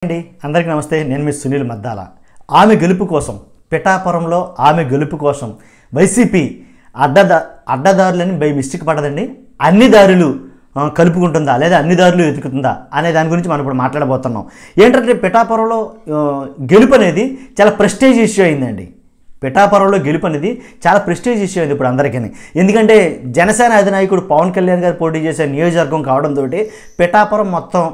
అండి అందరికీ నమస్తే. నేను మీ సునీల్ మద్దాల. ఆమె గెలుపు కోసం పిఠాపురంలో ఆమె గెలుపు కోసం వైసీపీ అడ్డదారులని బై మిస్టేక్ పడదండి, అన్ని దారులు కలుపుకుంటుందా లేదా అన్ని దారులు వెతుకుతుందా అనే దాని గురించి మనం ఇప్పుడు మాట్లాడబోతున్నాం. ఏంటంటే పిఠాపురంలో గెలుపు అనేది చాలా ప్రెస్టేజ్ ఇష్యూ అయిందండి. పిఠాపురంలో గెలుపు అనేది చాలా ప్రెస్టేజ్ ఇష్యూ అయింది ఇప్పుడు అందరికీ. ఎందుకంటే జనసేన అధినాయకుడు పవన్ కళ్యాణ్ గారు పోటీ చేసే నియోజకవర్గం కావడంతో పిఠాపురం మొత్తం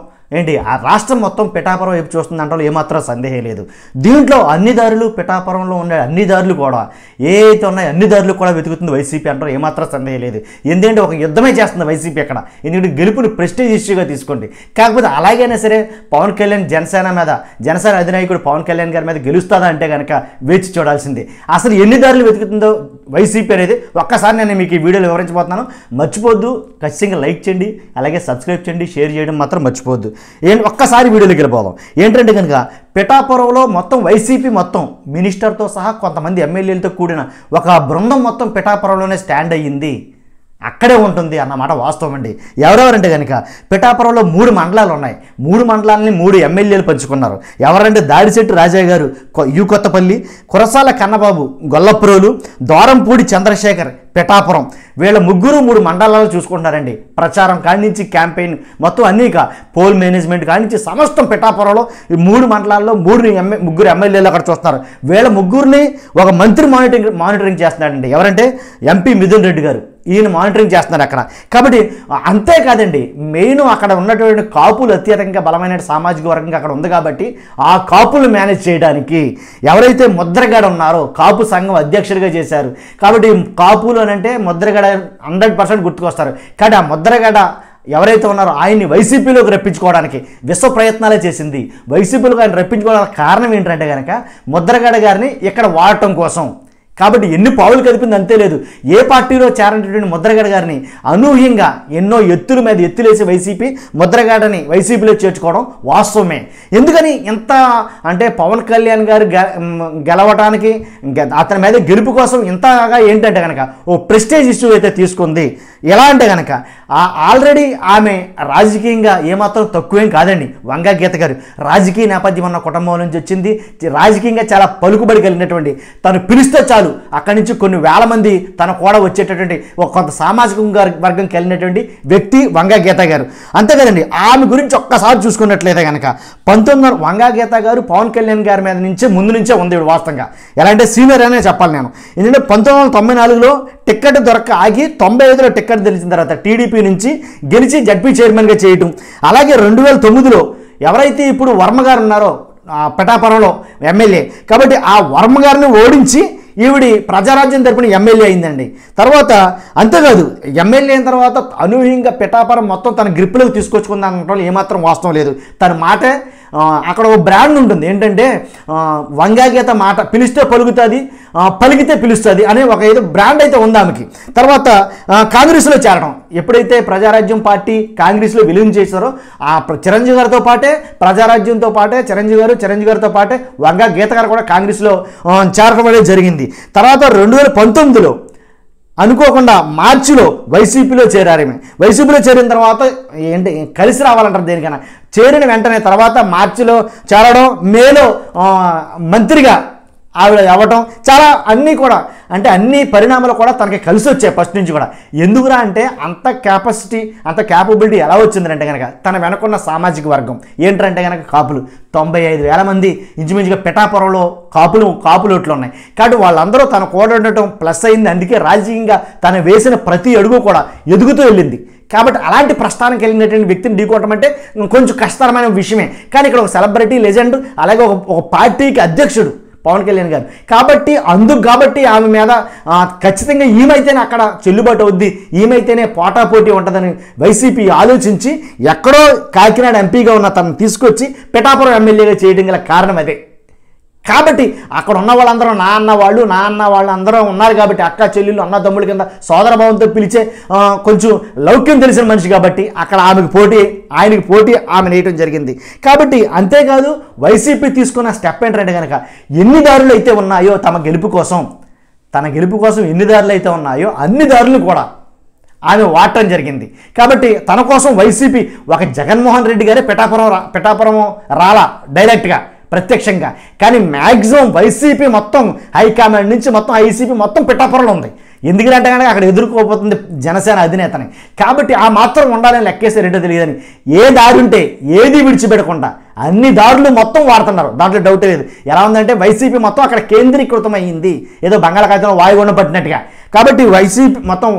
ఆ రాష్ట్రం మొత్తం పిఠాపురం వైపు చూస్తుంది అంటే ఏమాత్రం సందేహం లేదు. దీంట్లో అన్ని దారులు పిఠాపురంలో ఉండే అన్ని దారులు కూడా ఏవైతే ఉన్నాయో అన్ని దారులు కూడా వెతుకుతుంది వైసీపీ అంటారు, ఏమాత్రం సందేహం లేదు. ఎందుకంటే ఒక యుద్ధమే చేస్తుంది వైసీపీ అక్కడ. ఎందుకంటే గెలుపుని ప్రెస్టేజ్ ఇష్యూగా తీసుకోండి. కాకపోతే అలాగైనా సరే పవన్ కళ్యాణ్ జనసేన అధినాయకుడు పవన్ కళ్యాణ్ గారి మీద గెలుస్తుందా అంటే కనుక వేచి చూడాల్సిందే. అసలు ఎన్ని దారులు వెతుకుతుందో వైసీపీ అనేది ఒక్కసారి నేను మీకు ఈ వీడియోలో వివరించబోతున్నాను. మర్చిపోద్దు, ఖచ్చితంగా లైక్ చేయండి, అలాగే సబ్స్క్రైబ్ చేయండి, షేర్ చేయడం మాత్రం మర్చిపోద్దు. ఒక్కసారి వీడియోలోకి వెళ్ళిపోదాం. ఏంటంటే కనుక పిఠాపురంలో మొత్తం వైసీపీ మొత్తం మినిస్టర్తో సహా కొంతమంది ఎమ్మెల్యేలతో కూడిన ఒక బృందం మొత్తం పిఠాపురంలోనే స్టాండ్ అయ్యింది, అక్కడే ఉంటుంది అన్నమాట వాస్తవం అండి. ఎవరెవరంటే కనుక పిఠాపురంలో 3 మండలాలు ఉన్నాయి. 3 మండలాలని 3 ఎమ్మెల్యేలు పంచుకున్నారు. ఎవరంటే దాడిశెట్టి రాజా గారు కొత్తపల్లి, కురసాల కన్నబాబు గొల్లప్రోలు, దోరంపూడి చంద్రశేఖర్ పిఠాపురం. వీళ్ళ ముగ్గురు 3 మండలాలు చూసుకుంటున్నారండి. ప్రచారం కానించి క్యాంపెయిన్ మొత్తం అన్నీ పోల్ మేనేజ్మెంట్ కానించి సమస్తం పిఠాపురంలో ఈ 3 మండలాల్లో ముగ్గురు ఎమ్మెల్యేలు అక్కడ చూస్తున్నారు. వీళ్ళ ముగ్గురిని ఒక మంత్రి మానిటరింగ్ చేస్తున్నాడండి. ఎవరంటే ఎంపీ మిథున్ రెడ్డి గారు. ఈయన మానిటరింగ్ చేస్తున్నారు అక్కడ. కాబట్టి అంతేకాదండి, మెయిన్ అక్కడ ఉన్నటువంటి కాపులు అత్యధికంగా బలమైన సామాజిక వర్గంగా అక్కడ ఉంది కాబట్టి ఆ కాపులు మేనేజ్ చేయడానికి ఎవరైతే ముద్రగడ ఉన్నారో కాపు సంఘం అధ్యక్షుడిగా చేశారు. కాబట్టి కాపులు అని అంటే ముద్రగడ 100% గుర్తుకొస్తారు. కానీ ఆ ముద్రగడ ఎవరైతే ఉన్నారో ఆయన్ని వైసీపీలోకి రప్పించుకోవడానికి విశ్వ ప్రయత్నాలే చేసింది. వైసీపీలోకి ఆయన రప్పించుకోవడానికి కారణం ఏంటంటే కనుక ముద్రగడ గారిని ఇక్కడ వాడటం కోసం. కాబట్టి ఎన్ని పావులు కదిపింది అంతే లేదు. ఏ పార్టీలో చేరినటువంటి ముద్రగడ గారిని అనూహ్యంగా ఎన్నో ఎత్తుల మీద ఎత్తులేసి వైసీపీ ముద్రగడని వైసీపీలో చేర్చుకోవడం వాస్తవమే. ఎందుకని ఎంత అంటే పవన్ కళ్యాణ్ గారు గెలవటానికి అతని మీద గెలుపు కోసం ఇంతగా ఏంటంటే కనుక ఓ ప్రెస్టేజ్ ఇష్యూ అయితే తీసుకుంది. ఎలా అంటే కనుక ఆల్రెడీ ఆమె రాజకీయంగా ఏమాత్రం తక్కువేం కాదండి. వంగా గీత గారు రాజకీయ నేపథ్యం ఉన్న కుటుంబం నుంచి వచ్చింది. రాజకీయంగా చాలా పలుకుబడి కలిగినటువంటి, తను పిలిస్తే చాలు అక్కడి నుంచి కొన్ని వేల మంది తన కూడా వచ్చేటటువంటి ఒక కొంత సామాజిక వర్గం కలిగినటువంటి వ్యక్తి వంగా గీత గారు. అంతే కదండి. ఆమె గురించి ఒక్కసారి చూసుకున్నట్లయితే కనుక 1900 వంగా గీత గారు పవన్ కళ్యాణ్ గారి మీద ముందు నుంచే ఉంది వాస్తవంగా. ఎలా అంటే సీనియర్ అనే చెప్పాలి నేను. ఎందుకంటే 1994లో టిక్కెట్ దొరక్క ఆగి 95లో టిక్కెట్ తెలిసిన తర్వాత టీడీపీ నుంచి గెలిచి జడ్పీ చైర్మన్గా చేయటం. అలాగే 2009లో ఎవరైతే ఇప్పుడు వర్మ గారు ఉన్నారో పిఠాపురంలో ఎమ్మెల్యే, కాబట్టి ఆ వర్మ గారిని ఓడించి ఈవిడి ప్రజారాజ్యం తరపున ఎమ్మెల్యే అయిందండి. తర్వాత అంతేకాదు, ఎమ్మెల్యే అయిన తర్వాత అనూహ్యంగా పిఠాపురం మొత్తం తన గ్రిప్లోకి తీసుకొచ్చుకుంది అనటం ఏమాత్రం వాస్తవం లేదు. తన మాటే అక్కడ ఒక బ్రాండ్ ఉంటుంది. ఏంటంటే వంగా గీత మాట పిలిస్తే పలుకుతుంది, పలికితే పిలుస్తుంది అనే ఒక ఏదో బ్రాండ్ అయితే ఉంది ఆమెకి. తర్వాత కాంగ్రెస్లో చేరడం. ఎప్పుడైతే ప్రజారాజ్యం పార్టీ కాంగ్రెస్లో విలీనం చేశారో ఆ చిరంజీవి గారితో పాటే ప్రజారాజ్యంతో పాటే చిరంజీవి గారితో పాటే వంగా గీత గారు కూడా కాంగ్రెస్లో చేరడం అనేది జరిగింది. తర్వాత 2019లో అనుకోకుండా మార్చిలో వైసీపీలో చేరారు. వైసీపీలో చేరిన తర్వాత ఏంటి కలిసి రావాలంటారు దేనికైనా. చేరిన వెంటనే తర్వాత మార్చిలో చేరడం, మేలో మంత్రిగా ఆవిడ అవ్వటం, చాలా అన్నీ కూడా అంటే అన్ని పరిణామాలు కూడా తనకి కలిసి వచ్చాయి ఫస్ట్ నుంచి కూడా. ఎందుకురా అంటే అంత క్యాపసిటీ అంత క్యాపబిలిటీ ఎలా వచ్చిందంటే కనుక తన వెనకున్న సామాజిక వర్గం ఏంటంటే కనుక కాపులు 95,000 మంది ఇంచుమించుగా పిఠాపురంలో కాపులు ఓట్లు ఉన్నాయి. కాబట్టి వాళ్ళందరూ తన కూడా ఉండటం ప్లస్ అయింది. అందుకే రాజకీయంగా తను వేసిన ప్రతి అడుగు కూడా ఎదుగుతూ వెళ్ళింది. కాబట్టి అలాంటి ప్రస్థానానికి వెళ్ళినటువంటి వ్యక్తిని ఢీకొట్టడం అంటే కొంచెం కష్టతరమైన విషయమే. కానీ ఇక్కడ ఒక సెలబ్రిటీ లెజెండ్, అలాగే ఒక పార్టీకి అధ్యక్షుడు పవన్ కళ్యాణ్ గారు. కాబట్టి ఆమె మీద ఖచ్చితంగా ఈమెయితేనే అక్కడ చెల్లుబాటు అవుద్ది, ఈమెయితేనే పోటాపోటీ ఉంటుందని వైసీపీ ఆలోచించి ఎక్కడో కాకినాడ ఎంపీగా ఉన్న తనను తీసుకొచ్చి పిఠాపురం ఎమ్మెల్యేగా చేయడం గల కారణం అదే. కాబట్టి అక్కడ ఉన్న వాళ్ళందరూ నా అన్న వాళ్ళు అందరూ ఉన్నారు. కాబట్టి అక్క చెల్లెళ్ళు అన్న తమ్ముళ్ళ కింద సోదరభావంతో పిలిచే కొంచెం లౌక్యం తెలిసిన మనిషి కాబట్టి అక్కడ ఆయనకి పోటీ ఆమె నేయటం జరిగింది. కాబట్టి అంతేకాదు, వైసీపీ తీసుకున్న స్టెప్ ఏంటంటే కనుక ఎన్ని దారులు అయితే ఉన్నాయో తన గెలుపు కోసం ఎన్ని దారులు అయితే ఉన్నాయో అన్ని దారులు కూడా ఆమె వాడటం జరిగింది. కాబట్టి తన కోసం వైసీపీ ఒక జగన్మోహన్ రెడ్డి గారే పిఠాపురం రాలా డైరెక్ట్గా ప్రత్యక్షంగా, కానీ మ్యాక్సిమం వైసీపీ మొత్తం హైకమాండ్ నుంచి మొత్తం ఐసీపీ మొత్తం పిఠాపురంలో ఉంది. ఎందుకంటే కనుక అక్కడ ఎదుర్కోబోతుంది జనసేన అధినేతని. కాబట్టి ఆ మాత్రం ఉండాలని లెక్కేస్తే రెండో తెలియదని ఏ దారి ఉంటే ఏది విడిచిపెట్టకుండా అన్ని దారులు మొత్తం వాడుతున్నారు, దాంట్లో డౌటే లేదు. ఎలా ఉందంటే వైసీపీ మొత్తం అక్కడ కేంద్రీకృతమైంది, ఏదో బంగాళాఖాతంలో వాయుగుండం పట్టినట్టుగా. కాబట్టి వైసీపీ మొత్తం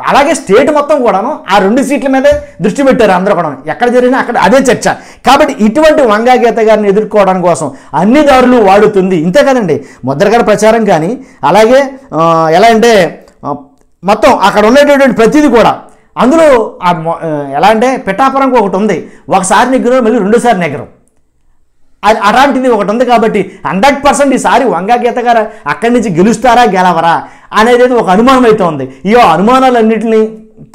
అలాగే స్టేట్ మొత్తం కూడాను ఆ 2 సీట్ల మీదే దృష్టి పెట్టారు అందరూ కూడా, ఎక్కడ జరిగినా అక్కడ అదే చర్చ. కాబట్టి ఇటువంటి వంగా గీత గారిని ఎదుర్కోవడం కోసం అన్ని దారులు వాడుతుంది. ఇంతే కదండి, ముద్రగడ ప్రచారం కానీ అలాగే ఎలా అంటే మొత్తం అక్కడ ఉండేటటువంటి ప్రతిదీ కూడా అందులో ఎలా అంటే పిఠాపురంకి ఒకటి ఉంది, ఒకసారి నెగ్గరు మళ్ళీ 2సారి నెగ్గరు, అది అలాంటిది ఒకటి ఉంది. కాబట్టి 100% ఈసారి వంగా గీత గారు అక్కడి నుంచి గెలుస్తారా గెలవరా అనేది ఒక అనుమానం అయితే ఉంది. ఈ అనుమానాలన్నింటినీ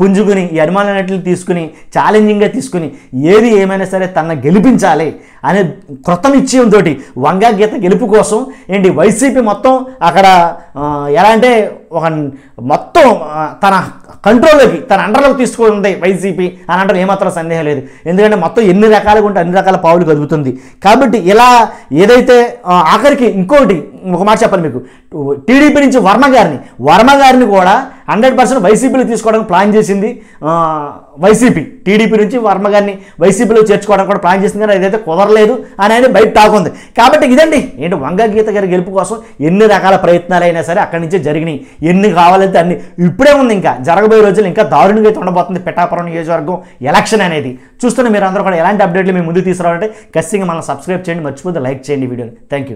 పుంజుకుని ఈ అనుమానాలన్నింటినీ తీసుకుని ఛాలెంజింగ్గా తీసుకుని ఏది ఏమైనా సరే తన గెలిపించాలి అనే కృత నిశ్చయంతో వంగా గీత గెలుపు కోసం ఏంటి వైసీపీ మొత్తం అక్కడ ఎలా అంటే ఒక మొత్తం తన కంట్రోల్లోకి తన అండర్లోకి తీసుకుంది వైసీపీ అని అంటారు, ఏమాత్రం సందేహం లేదు. ఎందుకంటే మొత్తం ఎన్ని రకాలుగా ఉంటే అన్ని రకాల పావులు కదుపుతుంది. కాబట్టి ఇలా ఏదైతే ఆఖరికి ఇంకోటి ఒక మాట చెప్పాలి మీకు, టీడీపీ నుంచి వర్మ గారిని కూడా 100% వైసీపీలో తీసుకోవడానికి ప్లాన్ చేసింది వైసీపీ. టీడీపీ నుంచి వర్మ గారిని వైసీపీలో చేర్చుకోవడానికి కూడా ప్లాన్ చేసింది, కానీ అదైతే కుదరలేదు అనేది బయట టాక్ ఉంది. కాబట్టి ఇదండి ఏంటి వంగా గీత గారి గెలుపు కోసం ఎన్ని రకాల ప్రయత్నాలు అయినా సరే అక్కడి నుంచే జరిగినాయి. ఎన్ని కావాలంటే అన్ని ఇప్పుడే ఉంది, ఇంకా జరగబోయే రోజులు ఇంకా దారుణంగా అయితే ఉండబోతుంది పిఠాపురం నియోజకవర్గం ఎలక్షన్ అనేది. చూస్తున్న మీరు అందరూ కూడా ఎలాంటి అప్డేట్లు మేము ముందుకు తీసుకురావాలంటే ఖచ్చితంగా మనం సబ్స్క్రైబ్ చేయండి, మర్చిపోతే లైక్ చేయండి వీడియోని. Thank you.